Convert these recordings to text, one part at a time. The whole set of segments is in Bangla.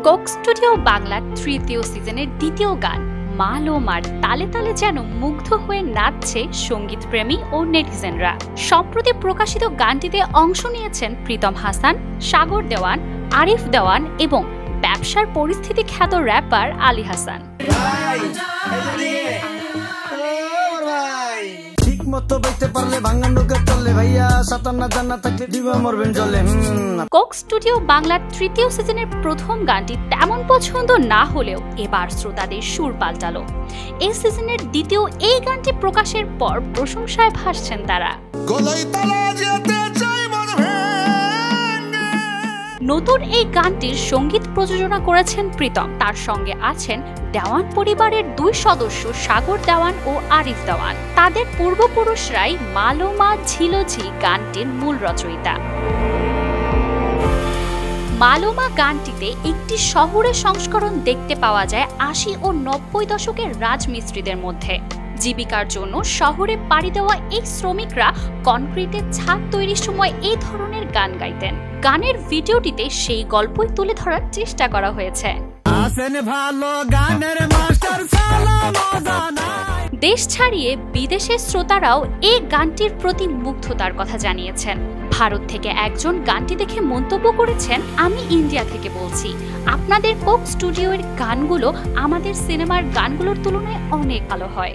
কোক স্টুডিও বাংলার তৃতীয় সিজনের দ্বিতীয় গান মালোমার তালে তালে যেন মুগ্ধ হয়ে নাচছে সঙ্গীত প্রেমী ও নেটিজেনরা। সম্প্রতি প্রকাশিত গানটিতে অংশ নিয়েছেন প্রীতম হাসান, সাগর দেওয়ান, আরিফ দেওয়ান এবং ব্যবসার পরিস্থিতি খ্যাত rapper Ali Hasan. Coke Studio বাংলার তৃতীয় সিজনের প্রথম গানটি তেমন পছন্দ না হলেও এবার শ্রোতাদের সুর পাল্টালো। এই সিজনের দ্বিতীয় এই গানটি প্রকাশের পর প্রশংসায় ভাসছেন তারা। নতুন এই গানটির সঙ্গীত প্রযোজনা করেছেন প্রীতম, তার সঙ্গে আছেন দেওয়ান পরিবারের দুই সদস্য সাগর দেওয়ান ও আরিফ দেওয়ান। তাদের পূর্বপুরুষরাই মালোমা ঝিলোঝি গানটির মূল রচয়িতা। মালোমা গানটিতে একটি শহুরে সংস্করণ দেখতে পাওয়া যায় ৮০ ও ৯০ দশকের রাজমিস্ত্রিদের মধ্যে। জীবিকার জন্য শহরে পাড়ি দেওয়া এই শ্রমিকরা কনক্রিটের ছাদ তৈরির সময় এই ধরনের গান গাইতেন। গানের ভিডিওটিতে সেই গল্পই তুলে ধরার চেষ্টা করা হয়েছে। দেশ ছাড়িয়ে বিদেশের শ্রোতারাও এই গানটির প্রতি মুগ্ধতার কথা জানিয়েছেন। ভারত থেকে একজন গানটি দেখে মন্তব্য করেছেন, আমি ইন্ডিয়া থেকে বলছি, আপনাদের কোক স্টুডিওর গানগুলো আমাদের সিনেমার গানগুলোর তুলনায় অনেক ভালো হয়।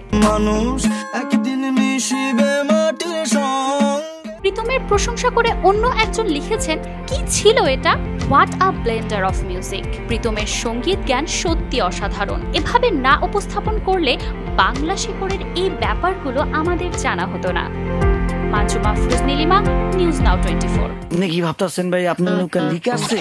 প্রীতমের প্রশংসা করে অন্য একজন লিখেছেন, কি ছিল এটা, what a blender of music. প্রীতমের সঙ্গীত জ্ঞান সত্যি অসাধারণ। এভাবে না উপস্থাপন করলে বাংলা শিকড়ের এই ব্যাপারগুলো আমাদের জানা হতো না। মাজুমা ফ্রুজ নীলিমা, নিউজ নাও 24। আপনি কি ভাবতেছেন ভাই আপনার নৌকা লিক আছে?